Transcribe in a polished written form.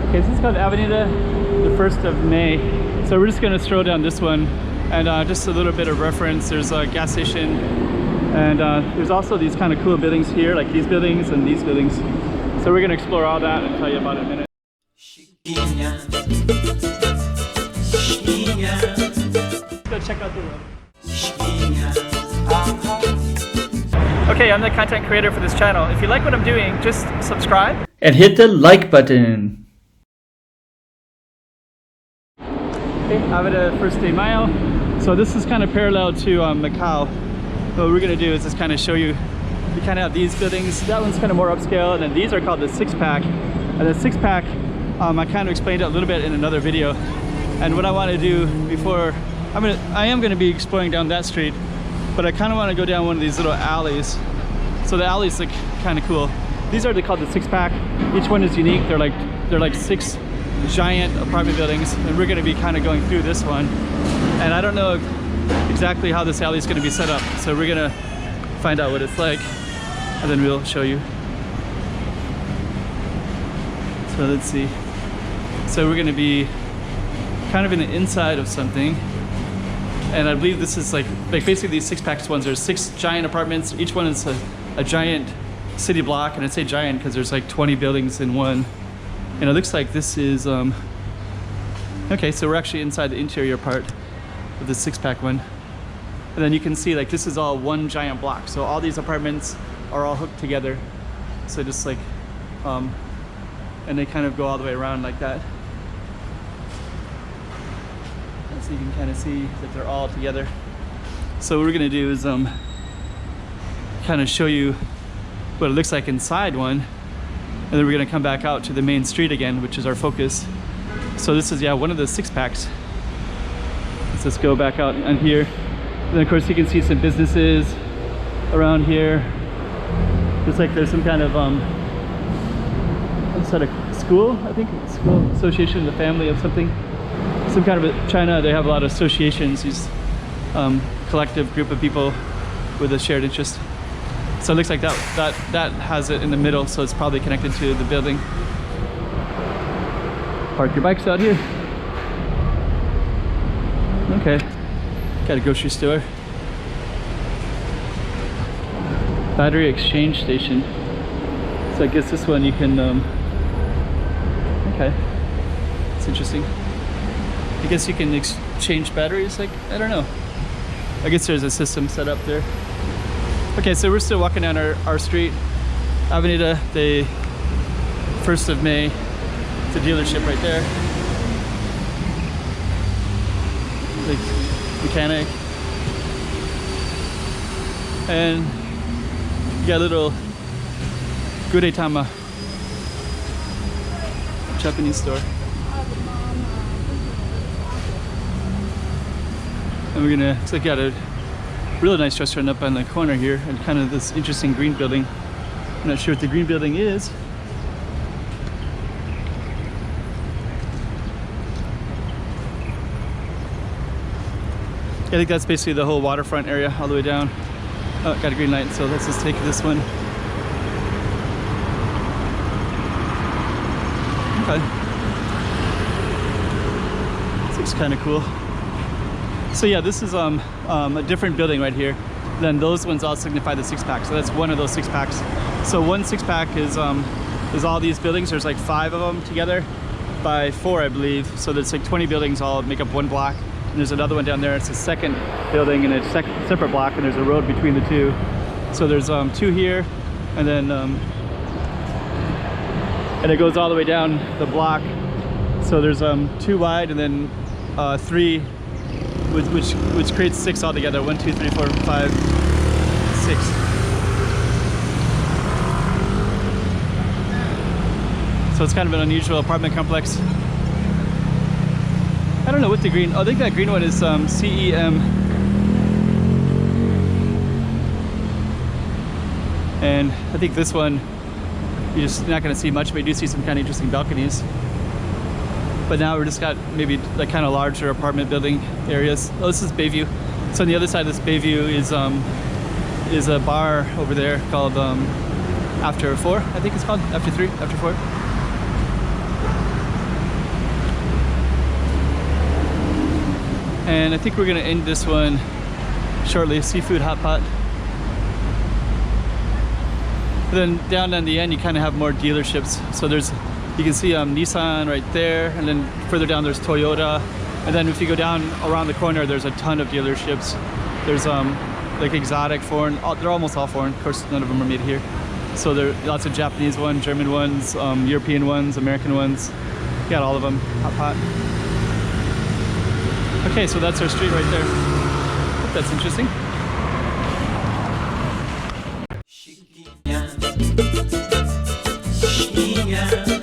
Okay, so it's called Avenida, the 1st of May. So we're just gonna stroll down this one, and just a little bit of reference. There's a gas station, and there's also these kind of cool buildings here, like these buildings and these buildings. So we're gonna explore all that and tell you about it in a minute. Go check out the road. Okay, I'm the content creator for this channel. If you like what I'm doing, just subscribe and hit the like button. Okay, Avenida, first day Maio. So this is kind of parallel to Macau. What we're gonna do is just kind of show you, we kind of have these buildings. That one's kind of more upscale, and then these are called the six-pack. And the six-pack, I kind of explained it a little bit in another video. And what I want to do before, I am going to be exploring down that street, but I kind of want to go down one of these little alleys. So the alleys look kind of cool. These are called the six-pack. Each one is unique. They're like 6 giant apartment buildings, and we're going to be kind of going through this one. And I don't know exactly how this alley is going to be set up, so we're going to find out what it's like, and then we'll show you. So let's see. So we're going to be kind of in the inside of something, and I believe this is like basically these six-pack ones. There's 6 giant apartments. Each one is a giant city block, and I say giant because there's like 20 buildings in one. And it looks like this is okay, so we're actually inside the interior part of the six-pack one, and then you can see like this is all one giant block. So all these apartments are all hooked together. So just like and they kind of go all the way around like that. So you can kind of see that they're all together. So what we're gonna do is kind of show you what it looks like inside one, and then we're gonna come back out to the main street again, which is our focus. So this is, yeah, one of the six-packs. Let's just go back out on here. And then of course you can see some businesses around here. Looks like there's some kind of sort of school, I think, school association, the family of something. Some kind of China, they have a lot of associations, these collective group of people with a shared interest. So it looks like that has it in the middle, so it's probably connected to the building. Park your bikes out here. Okay, got a grocery store. Battery exchange station. So I guess this one you can, okay, it's interesting. I guess you can exchange batteries, like, I don't know. I guess there's a system set up there. Okay, so we're still walking down our street. Avenida, the 1st of May. It's a dealership right there. Like, mechanic. And you got a little Gudetama Japanese store. And we're gonna, looks like you got a really nice restaurant up on the corner here, and kind of this interesting green building. I'm not sure what the green building is. I think that's basically the whole waterfront area all the way down. Oh, got a green light, so let's just take this one. Okay. This looks kind of cool. So yeah, this is a different building right here. Then those ones all signify the six-pack. So that's one of those six-packs. So one six-pack is all these buildings. There's like 5 of them together by 4, I believe. So there's like 20 buildings all make up one block. And there's another one down there. It's a second building and a separate block, and there's a road between the two. So there's 2 here, and then and it goes all the way down the block. So there's 2 wide, and then 3. Which creates 6 altogether. 1, 2, 3, 4, 5, 6. So it's kind of an unusual apartment complex. I don't know what the green, I think that green one is CEM. And I think this one, you're just not going to see much, but you do see some kind of interesting balconies. But now we're just got maybe like kind of larger apartment building areas. Oh, this is Bayview. So on the other side of this Bayview is a bar over there called After 4, I think it's called. After 3, After 4. And I think we're gonna end this one shortly. Seafood hot pot. Then down on the end, you kind of have more dealerships. So you can see Nissan right there, and then further down there's Toyota. And then if you go down around the corner, there's a ton of dealerships. There's like exotic, foreign, they're almost all foreign. Of course, none of them are made here. So there are lots of Japanese ones, German ones, European ones, American ones. You got all of them, hot pot. Okay, so that's our street right there. Hope that's interesting. Yeah.